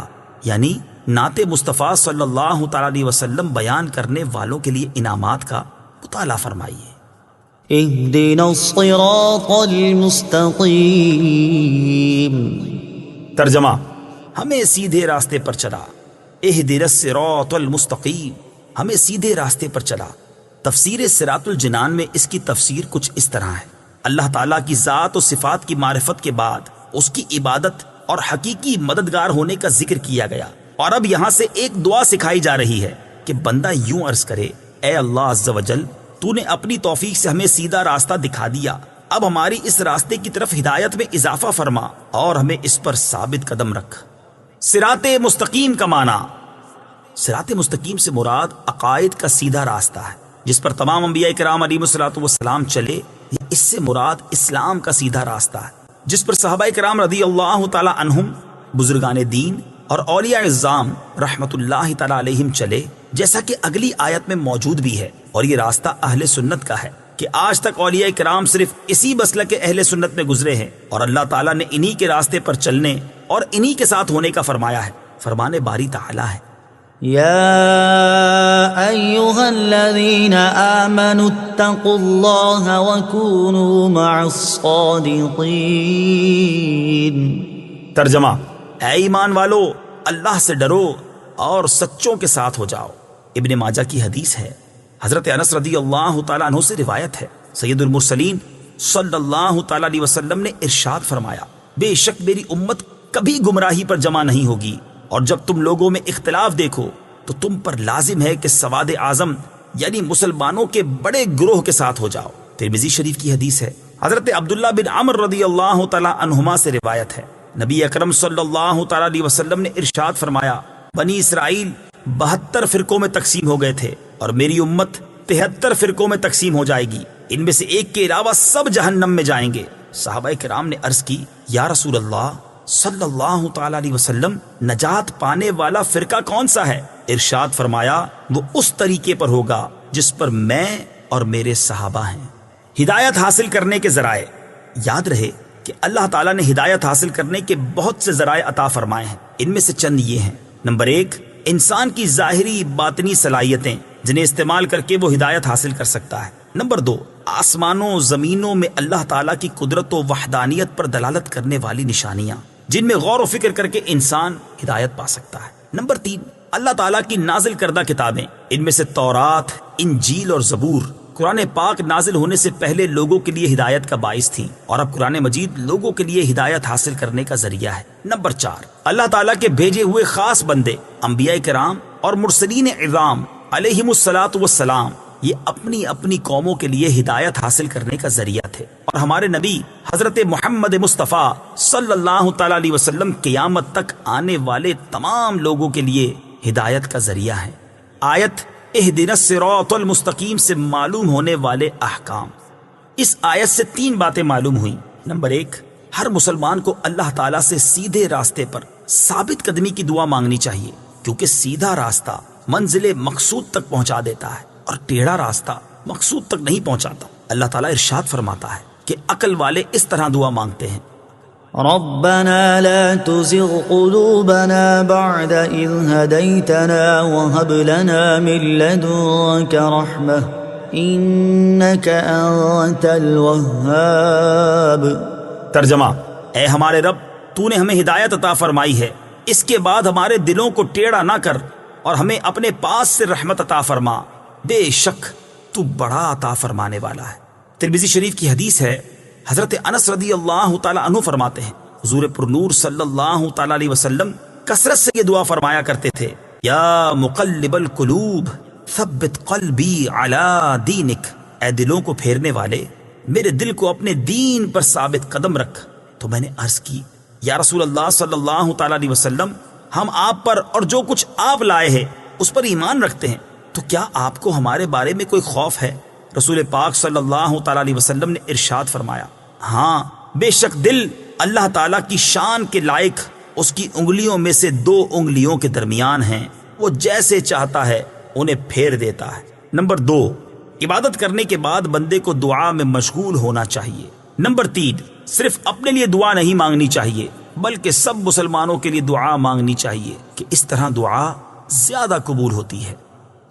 یعنی نعت مصطفیٰ صلی اللہ تعالی علیہ وسلم بیان کرنے والوں کے لیے انعامات کا مطالعہ فرمائیے۔ اهدنا الصراط المستقیم۔ ترجمہ: ہمیں سیدھے راستے پر چلا۔ اہدنا الصراط المستقیم، ہمیں سیدھے راستے پر چلا۔ تفسیر صراط الجنان میں اس کی تفسیر کچھ اس طرح ہے، اللہ تعالیٰ کی ذات و صفات کی معرفت کے بعد اس کی عبادت اور حقیقی مددگار ہونے کا ذکر کیا گیا، اور اب یہاں سے ایک دعا سکھائی جا رہی ہے کہ بندہ یوں عرض کرے، اے اللہ عز و جل، تو نے اپنی توفیق سے ہمیں سیدھا راستہ دکھا دیا، اب ہماری اس راستے کی طرف ہدایت میں اضافہ فرما اور ہمیں اس پر ثابت قدم رکھ۔ صراط مستقیم کا معنی، صراط مستقیم سے مراد عقائد کا سیدھا راستہ ہے جس پر تمام انبیاء کرام علیہ الصلوۃ والسلام چلے، یا اس سے مراد اسلام کا سیدھا راستہ ہے جس پر صحابہ کرام رضی اللہ تعالی عنہم، بزرگان دین اور اولیاء اعظام رحمت اللہ تعالی علیہم چلے، جیسا کہ اگلی آیت میں موجود بھی ہے۔ اور یہ راستہ اہل سنت کا ہے کہ آج تک اولیاء کرام صرف اسی مسلک اہل سنت میں گزرے ہیں، اور اللہ تعالیٰ نے انہی کے راستے پر چلنے اور انہی کے ساتھ ہونے کا فرمایا ہے۔ فرمان باری تعالیٰ ہے، یا ایہا الذین آمنوا اتقوا اللہ وکونوا مع الصادقین۔ ترجمہ: اے ایمان والو، اللہ سے ڈرو اور سچوں کے ساتھ ہو جاؤ۔ ابن ماجہ کی حدیث ہے، حضرت انس رضی اللہ تعالیٰ عنہ سے روایت ہے، سید المرسلین صلی اللہ تعالیٰ علیہ وسلم نے ارشاد فرمایا، بے شک میری امت کبھی گمراہی پر جمع نہیں ہوگی، اور جب تم لوگوں میں اختلاف دیکھو تو تم پر لازم ہے کہ سواد اعظم یعنی مسلمانوں کے بڑے گروہ کے ساتھ ہو جاؤ۔ ترمذی شریف کی حدیث ہے، حضرت عبداللہ بن عمر رضی اللہ تعالیٰ عنہما سے روایت ہے، نبی اکرم صلی اللہ تعالیٰ علیہ وسلم نے ارشاد فرمایا، بنی اسرائیل 72 فرقوں میں تقسیم ہو گئے تھے، اور میری امت 73 فرقوں میں تقسیم ہو جائے گی، ان میں سے ایک کے علاوہ سب جہنم میں جائیں گے۔ صحابہ کرام نے عرض کی، یا رسول اللہ صلی اللہ تعالی علیہ وسلم، نجات پانے والا فرقہ کون سا ہے؟ ارشاد فرمایا، وہ اس طریقے پر ہوگا جس پر میں اور میرے صحابہ ہیں۔ ہدایت حاصل کرنے کے ذرائع، یاد رہے کہ اللہ تعالیٰ نے ہدایت حاصل کرنے کے بہت سے ذرائع عطا فرمائے ہیں، ان میں سے چند یہ ہیں۔ نمبر 1، انسان کی ظاہری باطنی صلاحیتیں جنہیں استعمال کر کے وہ ہدایت حاصل کر سکتا ہے۔ نمبر 2، آسمانوں زمینوں میں اللہ تعالیٰ کی قدرت و وحدانیت پر دلالت کرنے والی نشانیاں جن میں غور و فکر کر کے انسان ہدایت پا سکتا ہے۔ نمبر 3، اللہ تعالیٰ کی نازل کردہ کتابیں، ان میں سے تورات، انجیل اور زبور قرآن پاک نازل ہونے سے پہلے لوگوں کے لیے ہدایت کا باعث تھیں، اور اب قرآن مجید لوگوں کے لیے ہدایت حاصل کرنے کا ذریعہ ہے۔ نمبر 4، اللہ تعالیٰ کے بھیجے ہوئے خاص بندے انبیاء کرام اور مرسلین اعظام علیہم الصلاۃ والسلام یہ اپنی اپنی قوموں کے لیے ہدایت حاصل کرنے کا ذریعہ تھے، اور ہمارے نبی حضرت محمد مصطفیٰ صلی اللہ تعالی علیہ وسلم قیامت تک آنے والے تمام لوگوں کے لیے ہدایت کا ذریعہ ہیں۔ آیت اہدنا الصراط المستقیم سے معلوم ہونے والے احکام۔ اس آیت سے 3 باتیں معلوم ہوئیں۔ نمبر 1، ہر مسلمان کو اللہ تعالیٰ سے سیدھے راستے پر ثابت قدمی کی دعا مانگنی چاہیے، کیونکہ سیدھا راستہ منزل مقصود تک پہنچا دیتا ہے اور ٹیڑھا راستہ مقصود تک نہیں پہنچاتا۔ اللہ تعالیٰ ارشاد فرماتا ہے کہ عقل والے اس طرح دعا مانگتے ہیں: ربنا لا تزغ قلوبنا بعد إذ هديتنا وهب لنا من لدنك رحمة إنك أنت الوهاب۔ ترجمہ: اے ہمارے رب، تو نے ہمیں ہدایت عطا فرمائی ہے، اس کے بعد ہمارے دلوں کو ٹیڑھا نہ کر اور ہمیں اپنے پاس سے رحمت عطا فرما، بے شک تو بڑا عطا فرمانے والا ہے۔ ترمذی شریف کی حدیث ہے، حضرت انس رضی اللہ تعالی عنہ فرماتے ہیں، حضور پرنور صلی اللہ تعالی علیہ وسلم کثرت سے یہ دعا فرمایا کرتے تھے: یا مقلب القلوب ثبت قلبی علی دینک، اے دلوں کو پھیرنے والے، میرے دل کو اپنے دین پر ثابت قدم رکھ۔ تو میں نے عرض کی: یا رسول اللہ صلی اللہ تعالی علیہ وسلم، ہم آپ پر اور جو کچھ آپ لائے ہیں اس پر ایمان رکھتے ہیں، تو کیا آپ کو ہمارے بارے میں کوئی خوف ہے؟ رسول پاک صلی اللہ تعالی علیہ وسلم نے ارشاد فرمایا: ہاں، بے شک دل اللہ تعالیٰ کی شان کے لائق اس کی انگلیوں میں سے 2 انگلیوں کے درمیان ہیں، وہ جیسے چاہتا ہے انہیں پھیر دیتا ہے۔ نمبر 2، عبادت کرنے کے بعد بندے کو دعا میں مشغول ہونا چاہیے۔ نمبر 3، صرف اپنے لیے دعا نہیں مانگنی چاہیے بلکہ سب مسلمانوں کے لیے دعا مانگنی چاہیے کہ اس طرح دعا زیادہ قبول ہوتی ہے۔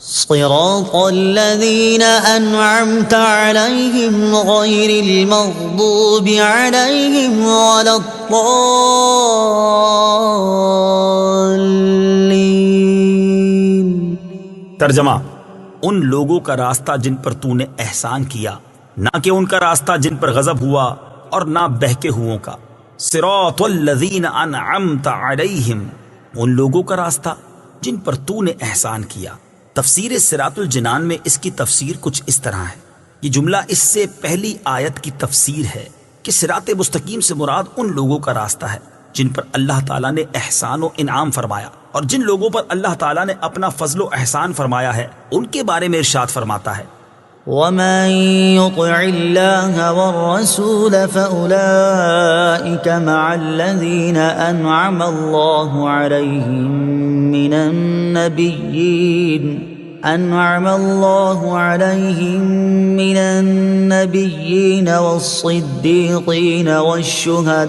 صراط الذين أنعمت عليهم غير المغضوب عليهم ولا الضالين۔ ترجمہ: ان لوگوں کا راستہ جن پر تو نے احسان کیا، نہ کہ ان کا راستہ جن پر غضب ہوا اور نہ بہکے ہوئوں کا۔ صراط الذین انعمت علیہم، ان لوگوں کا راستہ جن پر تو نے احسان کیا۔ تفسیر صراط الجنان میں اس کی تفسیر کچھ اس طرح ہے۔ یہ جملہ اس سے پہلی آیت کی تفسیر ہے کہ صراط مستقیم سے مراد ان لوگوں کا راستہ ہے جن پر اللہ تعالیٰ نے احسان و انعام فرمایا، اور جن لوگوں پر اللہ تعالیٰ نے اپنا فضل و احسان فرمایا ہے ان کے بارے میں ارشاد فرماتا ہے: ومن يطع الله والرسول فأولئك مع الذين أنعم الله عليهم من النبيين والصديقين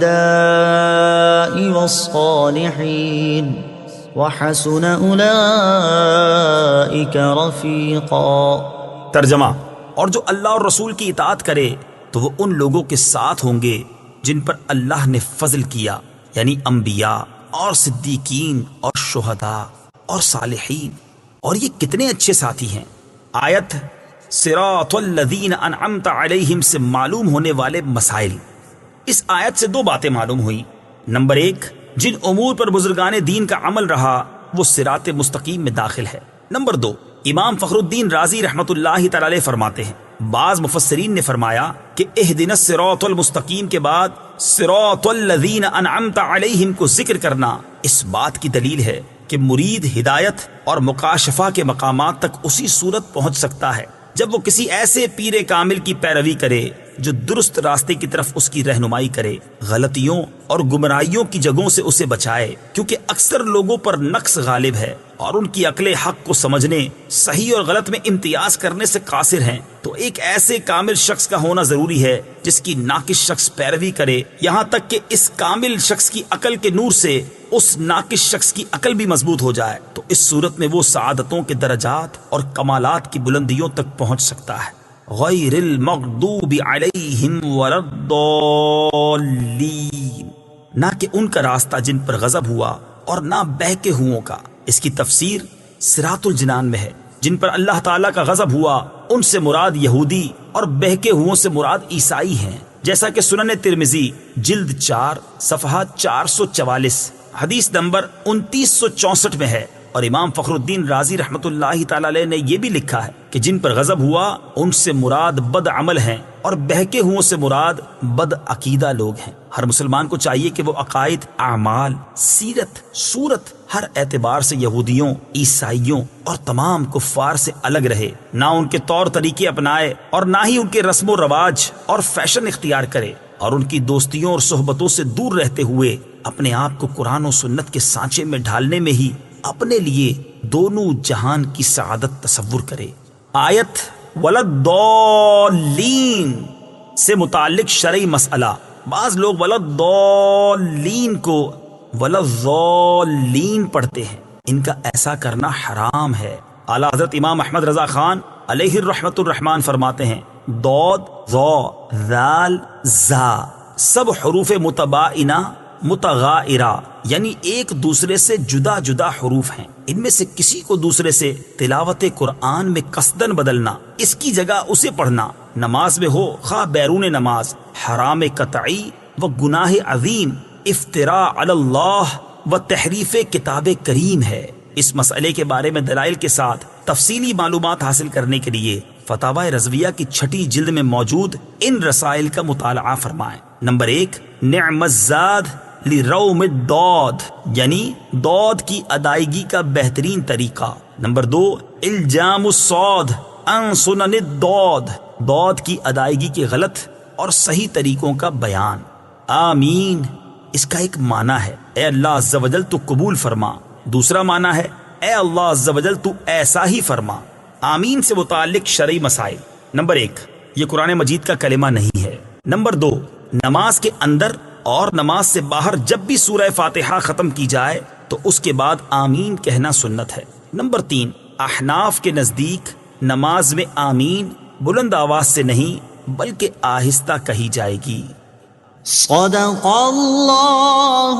والشهداء والصالحين وحسن أولئك رفيقا۔ ترجمہ: اور جو اللہ اور رسول کی اطاعت کرے تو وہ ان لوگوں کے ساتھ ہوں گے جن پر اللہ نے فضل کیا، یعنی انبیاء اور صدیقین اور شہداء اور صالحین، اور یہ کتنے اچھے ساتھی ہیں۔ آیت صراط الذین انعمت علیہم سے معلوم ہونے والے مسائل۔ اس آیت سے 2 باتیں معلوم ہوئیں۔ نمبر 1، جن امور پر بزرگان دین کا عمل رہا وہ صراط مستقیم میں داخل ہے۔ نمبر 2، امام فخر الدین رازی رحمت اللہ تعالی علیہ فرماتے ہیں، بعض مفسرین نے فرمایا کہ اہدنا الصراط المستقیم کے بعد صراط الذین انعمت علیہم کو ذکر کرنا اس بات کی دلیل ہے کہ مرید ہدایت اور مکاشفہ کے مقامات تک اسی صورت پہنچ سکتا ہے جب وہ کسی ایسے پیر کامل کی پیروی کرے جو درست راستے کی طرف اس کی رہنمائی کرے، غلطیوں اور گمراہیوں کی جگہوں سے اسے بچائے، کیونکہ اکثر لوگوں پر نقص غالب ہے اور ان کی عقل حق کو سمجھنے، صحیح اور غلط میں امتیاز کرنے سے قاصر ہیں۔ تو ایک ایسے کامل شخص کا ہونا ضروری ہے جس کی ناقص شخص پیروی کرے، یہاں تک کہ اس کامل شخص کی عقل کے نور سے اس ناقص شخص کی عقل بھی مضبوط ہو جائے، تو اس صورت میں وہ سعادتوں کے درجات اور کمالات کی بلندیوں تک پہنچ سکتا ہے۔ غیر المغضوب علیہم ولا الضالین، نہ کہ ان کا راستہ جن پر غضب ہوا اور نہ بہکے ہوئوں کا۔ اس کی تفسیر صراط الجنان میں ہے۔ جن پر اللہ تعالیٰ کا غضب ہوا ان سے مراد یہودی اور بہکے ہوئوں سے مراد عیسائی ہیں، جیسا کہ سنن ترمذی جلد 4 صفحہ 444 حدیث نمبر 2964 میں ہے۔ اور امام فخر الدین رازی رحمت اللہ تعالی علیہ نے یہ بھی لکھا ہے کہ جن پر غضب ہوا ان سے مراد بد عمل ہیں اور بہکے ہوئوں سے مراد بد عقیدہ لوگ ہیں۔ ہر مسلمان کو چاہیے کہ وہ عقائد، اعمال، سیرت، صورت، ہر اعتبار سے یہودیوں، عیسائیوں اور تمام کفار سے الگ رہے، نہ ان کے طور طریقے اپنائے اور نہ ہی ان کے رسم و رواج اور فیشن اختیار کرے، اور ان کی دوستیوں اور صحبتوں سے دور رہتے ہوئے اپنے آپ کو قرآن و سنت کے سانچے میں ڈھالنے میں ہی اپنے لیے دونوں جہان کی سعادت تصور کرے۔ آیت وَلَضَّالِّينَ سے متعلق شرعی مسئلہ، بعض لوگ وَلَضَّالِّينَ کو وَلَضَّالِّينَ پڑھتے ہیں، ان کا ایسا کرنا حرام ہے۔ اعلیٰ حضرت امام احمد رضا خان علیہ الرحمت الرحمان فرماتے ہیں ضاد، ظا، ذال، زا سب حروف متباینہ متغائرہ یعنی ایک دوسرے سے جدا جدا حروف ہیں، ان میں سے کسی کو دوسرے سے تلاوت قرآن میں قصدن بدلنا، اس کی جگہ اسے پڑھنا، نماز میں ہو خواہ بیرون نماز، حرام قطعی و گناہ عظیم، افتراء علی اللہ و تحریف کتاب کریم ہے۔ اس مسئلے کے بارے میں دلائل کے ساتھ تفصیلی معلومات حاصل کرنے کے لیے فتاوی رضویہ کی 6 جلد میں موجود ان رسائل کا مطالعہ فرمائیں۔ نمبر 1، نعم الزاد لروم الضاد یعنی ضاد کی ادائیگی کا بہترین طریقہ۔ نمبر 2، الجام الصاد عن سنن الضاد ضاد کی ادائیگی کے غلط اور صحیح طریقوں کا بیان۔ آمین اس کا ایک معنی ہے اے اللہ عز و جل تو قبول فرما، دوسرا معنی ہے اے اللہ عز و جل تو ایسا ہی فرما۔ آمین سے متعلق شرعی مسائل۔ نمبر 1، یہ قرآن مجید کا کلمہ نہیں ہے۔ نمبر 2، نماز کے اندر اور نماز سے باہر جب بھی سورہ فاتحہ ختم کی جائے تو اس کے بعد آمین کہنا سنت ہے۔ نمبر 3، احناف کے نزدیک نماز میں آمین بلند آواز سے نہیں بلکہ آہستہ کہی جائے گی۔ صدق اللہ